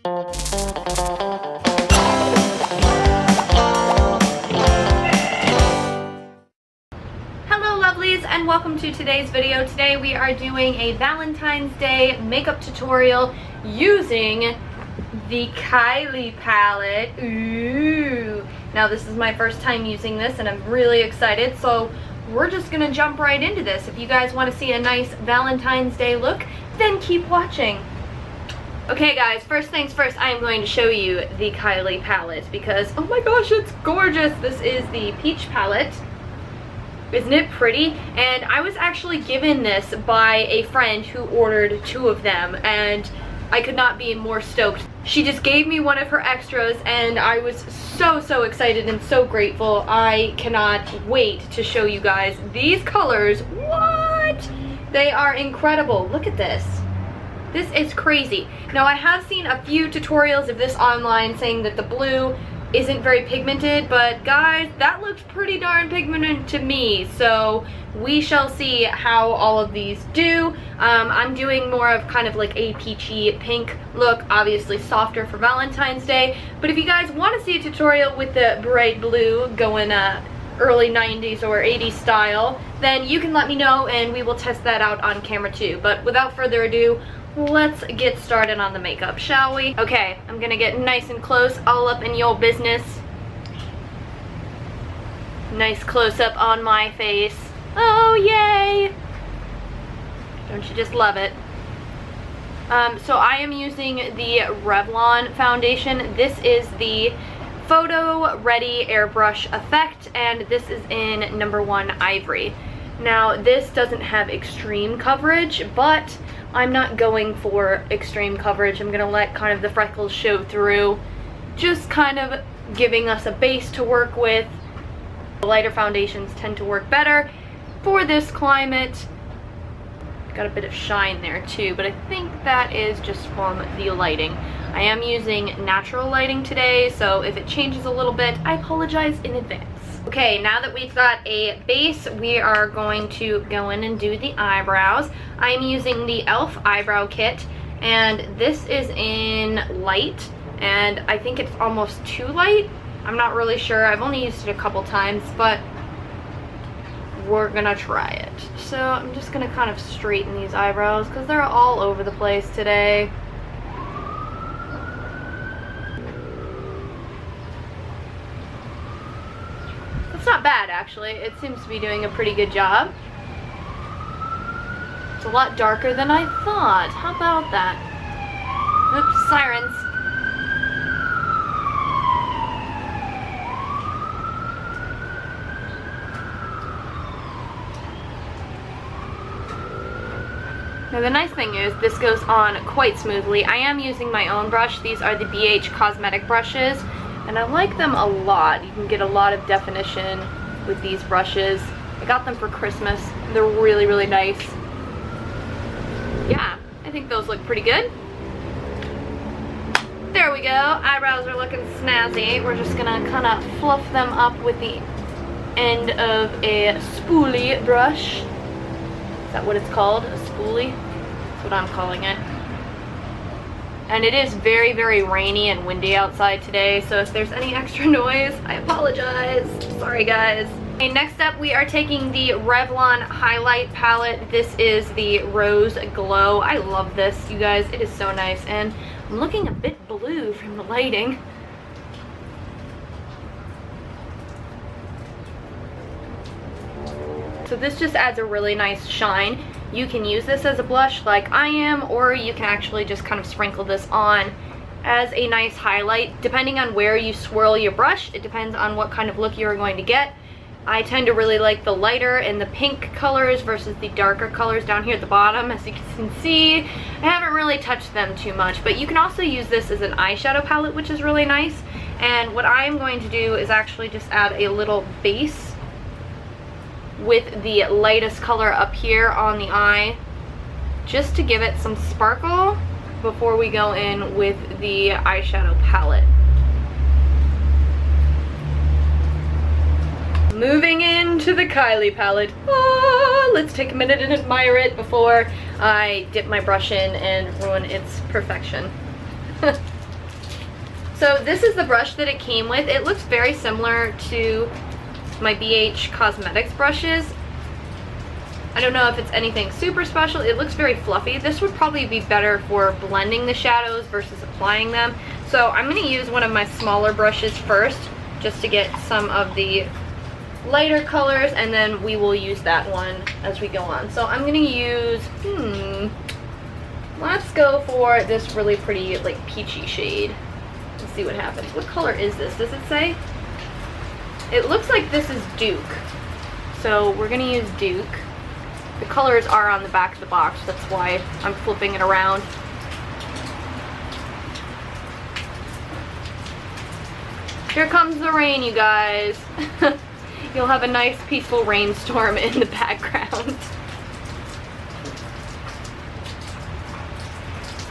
Hello lovelies, and welcome to today's video. Today we are doing a Valentine's Day makeup tutorial using the Kylie palette. Ooh. Now this is my first time using this and I'm really excited, so we're just gonna jump right into this. If you guys want to see a nice Valentine's Day look, then keep watching. Okay guys, first things first, I am going to show you the Kylie palette because, oh my gosh, it's gorgeous. This is the peach palette. Isn't it pretty? And I was actually given this by a friend who ordered 2 of them, and I could not be more stoked. She just gave me one of her extras and I was so excited and so grateful. I cannot wait to show you guys these colors. What? They are incredible. Look at this. This is crazy. Now I have seen a few tutorials of this online saying that the blue isn't very pigmented, but guys, that looks pretty darn pigmented to me, so we shall see how all of these do. I'm doing more of kind of like a peachy pink look, obviously softer for Valentine's Day, but if you guys want to see a tutorial with the bright blue going early 90s or 80s style, then you can let me know and we will test that out on camera too. But without further ado, let's get started on the makeup, shall we? Okay, I'm gonna get nice and close, all up in your business. Nice close-up on my face. Oh, yay! Don't you just love it? So I am using the Revlon foundation. This is the Photo Ready Airbrush Effect, and this is in number 1 Ivory. Now, this doesn't have extreme coverage, but I'm not going for extreme coverage. I'm gonna let kind of the freckles show through, just kind of giving us a base to work with. The lighter foundations tend to work better for this climate. Got a bit of shine there too, but I think that is just from the lighting. I am using natural lighting today, so if it changes a little bit, I apologize in advance. Okay, now that we've got a base, we are going to go in and do the eyebrows. I'm using the e.l.f. eyebrow kit, and this is in light, and I think it's almost too light. I'm not really sure. I've only used it a couple times, but we're gonna try it. So I'm just gonna kind of straighten these eyebrows because they're all over the place today. It's not bad, actually. It seems to be doing a pretty good job. It's a lot darker than I thought. How about that? Oops, sirens. Now the nice thing is this goes on quite smoothly. I am using my own brush. These are the BH Cosmetic brushes, and I like them a lot. You can get a lot of definition with these brushes. I got them for Christmas. They're really nice. Yeah, I think those look pretty good. There we go. Eyebrows are looking snazzy. We're just gonna kind of fluff them up with the end of a spoolie brush. Is that what it's called? A spoolie? That's what I'm calling it. And it is very rainy and windy outside today, so if there's any extra noise, I apologize. Sorry guys. Okay, next up we are taking the Revlon highlight palette. This is the Rose Glow. I love this, you guys. It is so nice, and I'm looking a bit blue from the lighting. So this just adds a really nice shine. You can use this as a blush like I am, or you can actually just kind of sprinkle this on as a nice highlight. Depending on where you swirl your brush, it depends on what kind of look you're going to get. I tend to really like the lighter and the pink colors versus the darker colors down here at the bottom. As you can see, I haven't really touched them too much, but you can also use this as an eyeshadow palette, which is really nice. And what I'm going to do is actually just add a little base with the lightest color up here on the eye, just to give it some sparkle before we go in with the eyeshadow palette. Moving into the Kylie palette. Let's take a minute and admire it before I dip my brush in and ruin its perfection. So this is the brush that it came with. It looks very similar to my BH Cosmetics brushes. I don't know if it's anything super special. It looks very fluffy. This would probably be better for blending the shadows versus applying them. So I'm going to use one of my smaller brushes first, just to get some of the lighter colors, and then we will use that one as we go on. So I'm going to use, let's go for this really pretty, like, peachy shade. Let's see what happens. What color is this? Does it say? It looks like this is Duke. So we're going to use Duke. The colors are on the back of the box. That's why I'm flipping it around. Here comes the rain, you guys. You'll have a nice peaceful rainstorm in the background.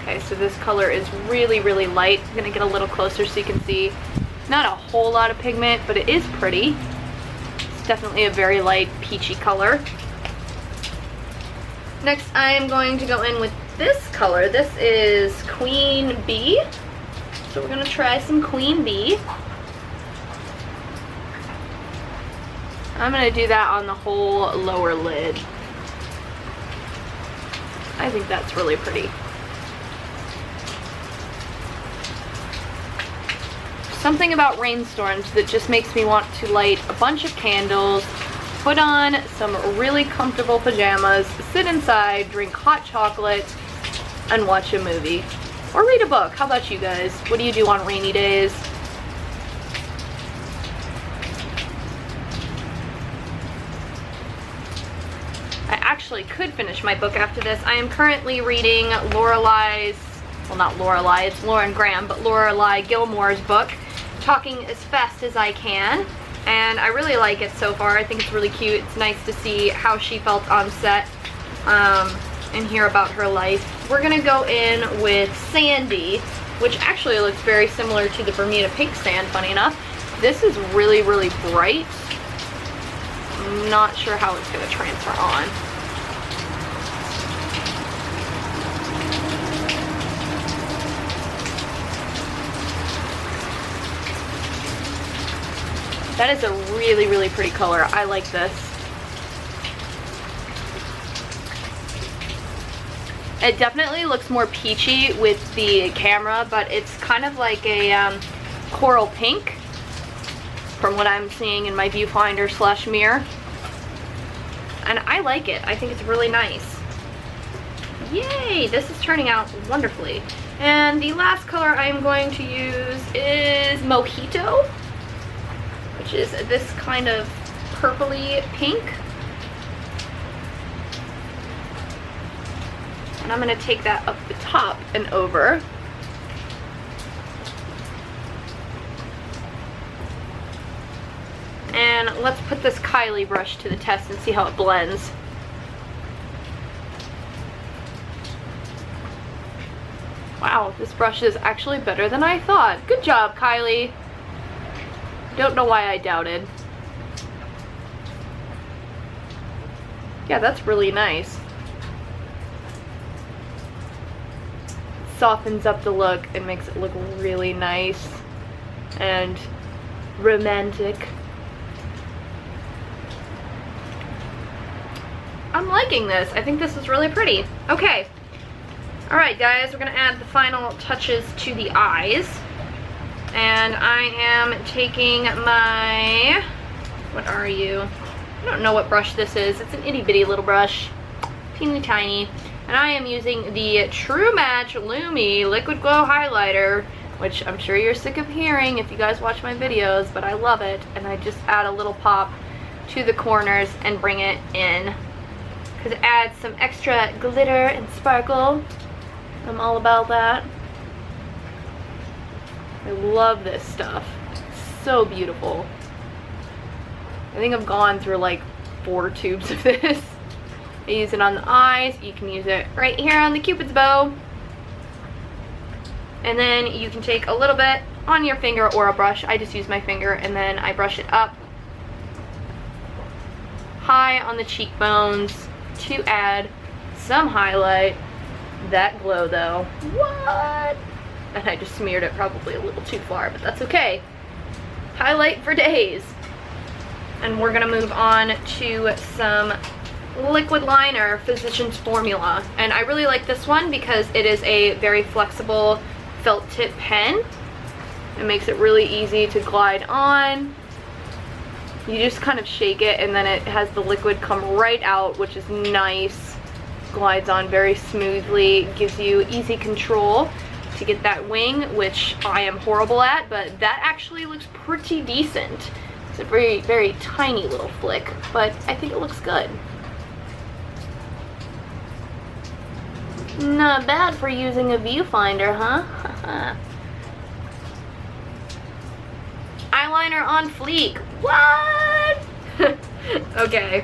Okay, so this color is really, really light. I'm gonna get a little closer so you can see. Not a whole lot of pigment, but it is pretty. It's definitely a very light peachy color. Next, I am going to go in with this color. This is Queen Bee. So we're gonna try some Queen Bee. I'm gonna do that on the whole lower lid. I think that's really pretty. Something about rainstorms that just makes me want to light a bunch of candles, put on some really comfortable pajamas, sit inside, drink hot chocolate, and watch a movie. Or read a book. How about you guys? What do you do on rainy days? I actually could finish my book after this. I am currently reading Lorelai's, well, not Lorelai, it's Lauren Graham, but Lorelai Gilmore's book, Talking as Fast as I Can. And I really like it so far. I think it's really cute. It's nice to see how she felt on set and hear about her life. We're gonna go in with Sandy, which actually looks very similar to the Bermuda Pink Sand, funny enough. This is really, really bright. I'm not sure how it's gonna transfer on. That is a really, really pretty color. I like this. It definitely looks more peachy with the camera, but it's kind of like a coral pink from what I'm seeing in my viewfinder / mirror. And I like it. I think it's really nice. Yay! This is turning out wonderfully. And the last color I'm going to use is Mojito, which is this kind of purpley pink. And I'm going to take that up the top and over. And let's put this Kylie brush to the test and see how it blends. Wow, this brush is actually better than I thought. Good job, Kylie. Don't know why I doubted. Yeah, that's really nice. Softens up the look and makes it look really nice and romantic. I'm liking this. I think this is really pretty. Okay. Alright guys, we're going to add the final touches to the eyes. And I am taking my, what are you? I don't know what brush this is. It's an itty bitty little brush. Teeny tiny. And I am using the True Match Lumi Liquid Glow Highlighter, which I'm sure you're sick of hearing if you guys watch my videos, but I love it. And I just add a little pop to the corners and bring it in, because it adds some extra glitter and sparkle. I'm all about that. I love this stuff. It's so beautiful. I think I've gone through like 4 tubes of this. I use it on the eyes. You can use it right here on the Cupid's bow. And then you can take a little bit on your finger or a brush. I just use my finger and then I brush it up high on the cheekbones to add some highlight. That glow though. What? and I just smeared it probably a little too far, but that's okay. Highlight for days. And we're gonna move on to some liquid liner, Physicians Formula. And I really like this one because it is a very flexible felt tip pen. It makes it really easy to glide on. You just kind of shake it and then it has the liquid come right out, which is nice. Glides on very smoothly, gives you easy control to get that wing, which I am horrible at, but that actually looks pretty decent. It's a very, very tiny little flick, but I think it looks good. Not bad for using a viewfinder, huh? Eyeliner on fleek. What? Okay.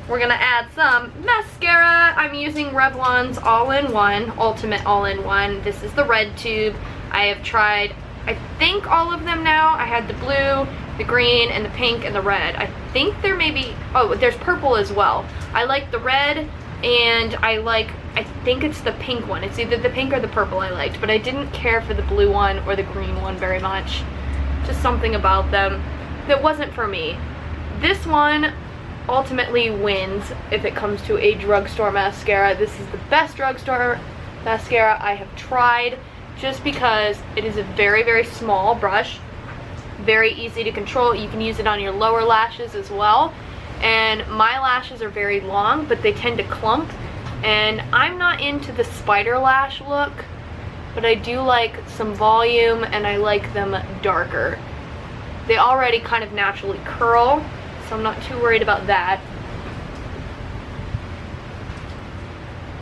We're gonna add some mascara. I'm using Revlon's All-in-One, Ultimate All-in-One. This is the red tube. I have tried, I think, all of them now. I had the blue, the green, and the pink, and the red. I think there may be, oh, there's purple as well. I like the red, and I think it's the pink one. It's either the pink or the purple I liked, but I didn't care for the blue one or the green one very much. Just something about them that wasn't for me. This one ultimately wins if it comes to a drugstore mascara. This is the best drugstore mascara I have tried, just because it is a very, very small brush, very easy to control. You can use it on your lower lashes as well, and my lashes are very long, but they tend to clump, and I'm not into the spider lash look, but I do like some volume and I like them darker. They already kind of naturally curl, so I'm not too worried about that.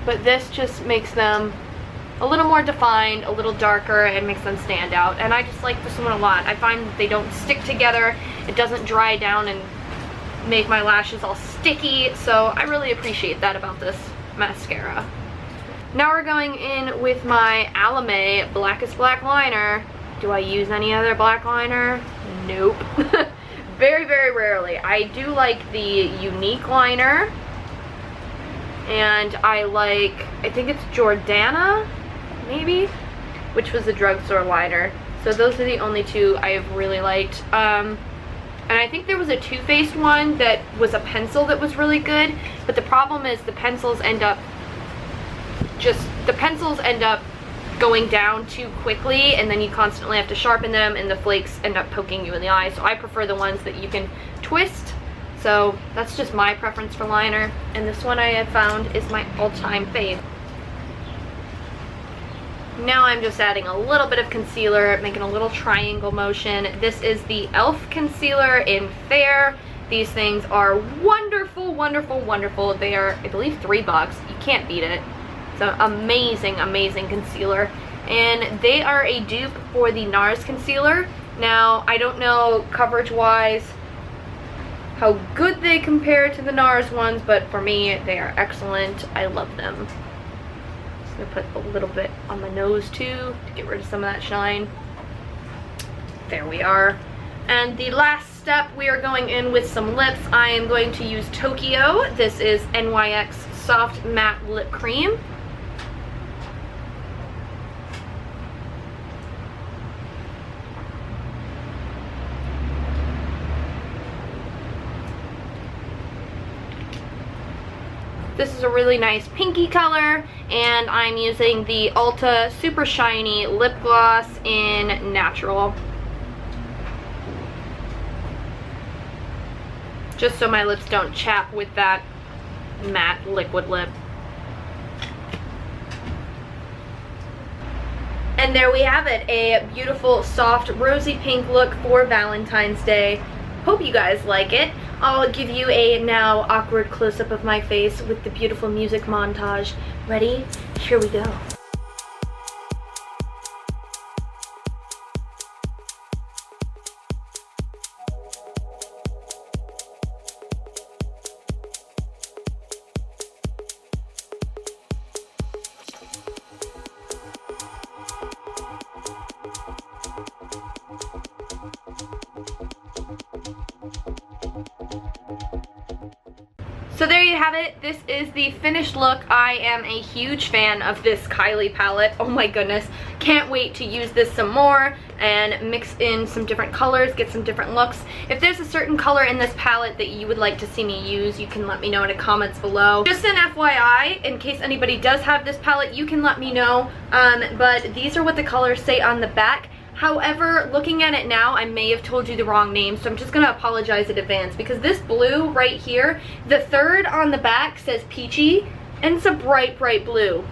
But this just makes them a little more defined, a little darker, and makes them stand out. And I just like this one a lot. I find that they don't stick together, it doesn't dry down and make my lashes all sticky, so I really appreciate that about this mascara. Now we're going in with my Alame Blackest Black Liner. Do I use any other black liner? Nope. Very, very rarely. I do like the Unique liner, and I think it's Jordana, maybe, which was a drugstore liner. So those are the only two I have really liked. And I think there was a Too Faced one that was a pencil that was really good, but the problem is the pencils end up going down too quickly, and then you constantly have to sharpen them and the flakes end up poking you in the eye. So I prefer the ones that you can twist. So that's just my preference for liner, and this one I have found is my all-time fave. Now I'm just adding a little bit of concealer, making a little triangle motion. This is the e.l.f. concealer in Fair. These things are wonderful, wonderful, wonderful. They are, I believe, $3. You can't beat it. It's an amazing, amazing concealer. And they are a dupe for the NARS concealer. Now, I don't know coverage-wise how good they compare to the NARS ones, but for me, they are excellent. I love them. I'm gonna put a little bit on my nose too to get rid of some of that shine. There we are. And the last step, we are going in with some lips. I am going to use Tokyo. This is NYX Soft Matte Lip Cream. This is a really nice pinky color, and I'm using the Ulta Super Shiny Lip Gloss in Natural. Just so my lips don't chap with that matte liquid lip. And there we have it, a beautiful, soft, rosy pink look for Valentine's Day. Hope you guys like it. I'll give you a now awkward close-up of my face with the beautiful music montage. Ready? Here we go. So there you have it. This is the finished look. I am a huge fan of this Kylie palette. Oh my goodness. Can't wait to use this some more and mix in some different colors, get some different looks. If there's a certain color in this palette that you would like to see me use, you can let me know in the comments below. Just an FYI, in case anybody does have this palette, you can let me know. But these are what the colors say on the back. However, looking at it now, I may have told you the wrong name, so I'm just going to apologize in advance because this blue right here, the third on the back says peachy, and it's a bright, bright blue.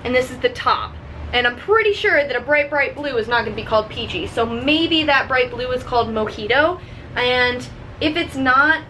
And this is the top. And I'm pretty sure that a bright, bright blue is not going to be called peachy, so maybe that bright blue is called mojito. And if it's not,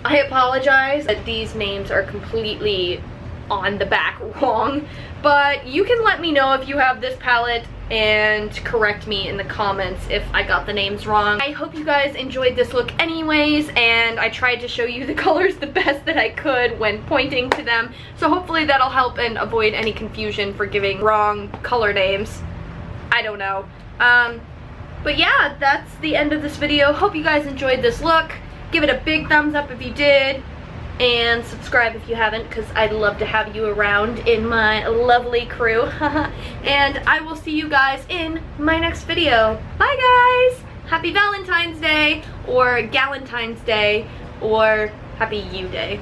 I apologize that these names are completely on the back wrong. But you can let me know if you have this palette and correct me in the comments if I got the names wrong. I hope you guys enjoyed this look anyways, and I tried to show you the colors the best that I could when pointing to them, so hopefully that'll help and avoid any confusion for giving wrong color names. I don't know. But yeah, that's the end of this video. Hope you guys enjoyed this look. Give it a big thumbs up if you did, and subscribe if you haven't, because I'd love to have you around in my lovely crew. And I will see you guys in my next video. Bye guys! Happy Valentine's Day, or Galentine's Day, or Happy You Day.